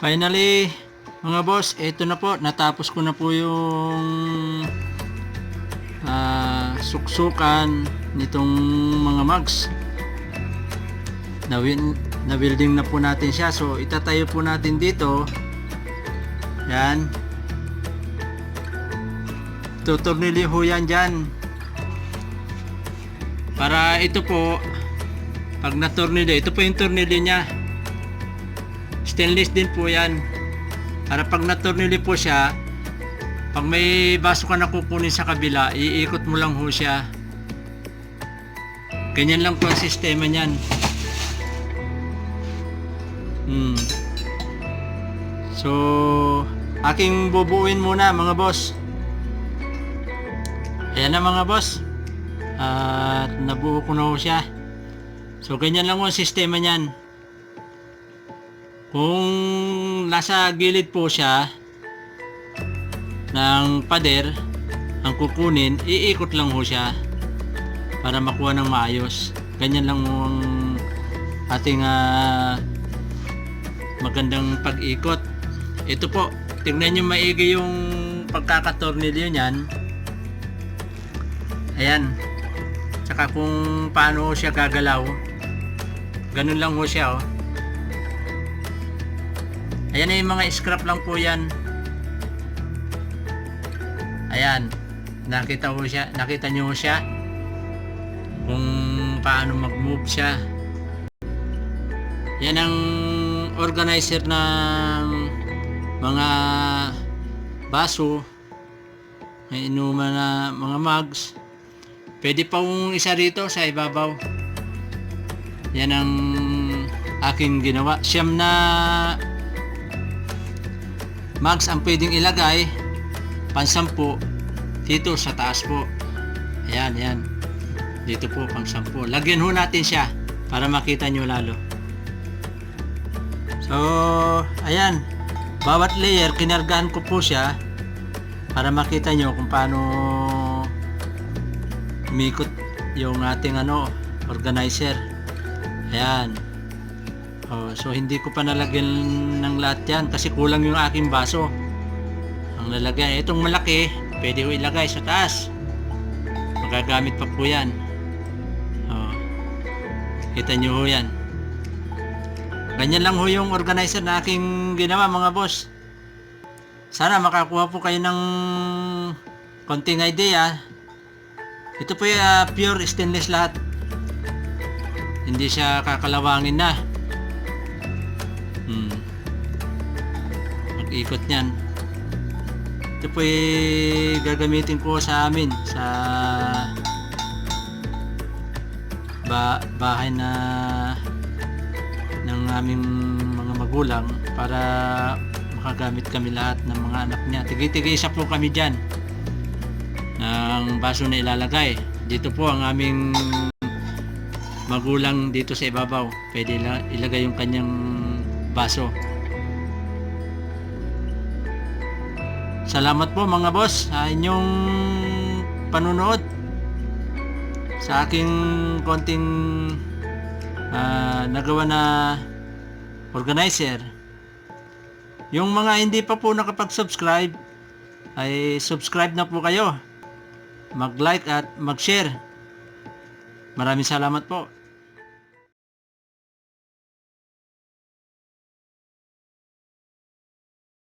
Finally, mga boss, ito na po, natapos ko na po yung suksukan nitong mga mugs. Na-welding na po natin siya. So, itatayo po natin dito. Yan. Tutornilyo ho yan dyan. Para ito po, pag na-tornilyo, ito po yung tornilyo niya. Stainless din po yan. Para pag na-tornilyo po siya, pag may baso ka na kukunin sa kabila, iikot mo lang ho siya. Ganyan lang po ang sistema niyan. So, aking bubuuin muna mga boss. Ayan na mga boss. At nabuo ko na ho siya. So, ganyan lang po ang sistema niyan. Kung nasa gilid po siya ng pader, ang kukunin, iikot lang ho siya para makuha ng maayos. Ganyan lang ang ating magandang pag-ikot. Ito po, tingnan nyo maigi yung pagkakatornilyo niyan. Ayan. Tsaka kung paano siya gagalaw. Ganun lang ho siya, oh. Ayan na yung mga scrap lang po yan. Ayan. Nakita nyo ho siya. Kung paano mag-move siya. Yan ang organizer ng mga baso. May inuman na mga mugs. Pwede pa yung isa rito sa ibabaw. Yan ang aking ginawa. Siyam na mugs ang pwedeng ilagay, pang-10 dito sa taas po. Ayan, yan. Dito po pang-10. Lagyan ho natin siya para makita nyo lalo. So, ayan. Bawat layer, kinargahan ko po siya para makita nyo kung paano umikot yung ating organizer. Ayan. So hindi ko pa nalagyan ng lahat yan kasi kulang yung aking baso. Ang lalagyan, itong malaki pwede ko ilagay sa taas, magagamit pa po yan. Kita nyo ho yan. Ganyan lang ho yung organizer na aking ginawa mga boss. Sana makakuha po kayo ng konting idea. Ito po yung pure stainless lahat, hindi siya kakalawangin na. Mag-ikot nyan. Ito po gagamitin ko sa amin sa bahay na ng aming mga magulang para makagamit kami lahat ng mga anak niya. Tigi-tigi isa po kami dyan ng baso na ilalagay. Dito po ang aming magulang dito sa ibabaw. Pwede ilagay yung kanyang baso. Salamat po mga boss sa inyong panunood sa aking konting nagawa na organizer. Yung mga hindi pa po nakapag-subscribe ay subscribe na po kayo, mag-like at mag-share. Maraming salamat po.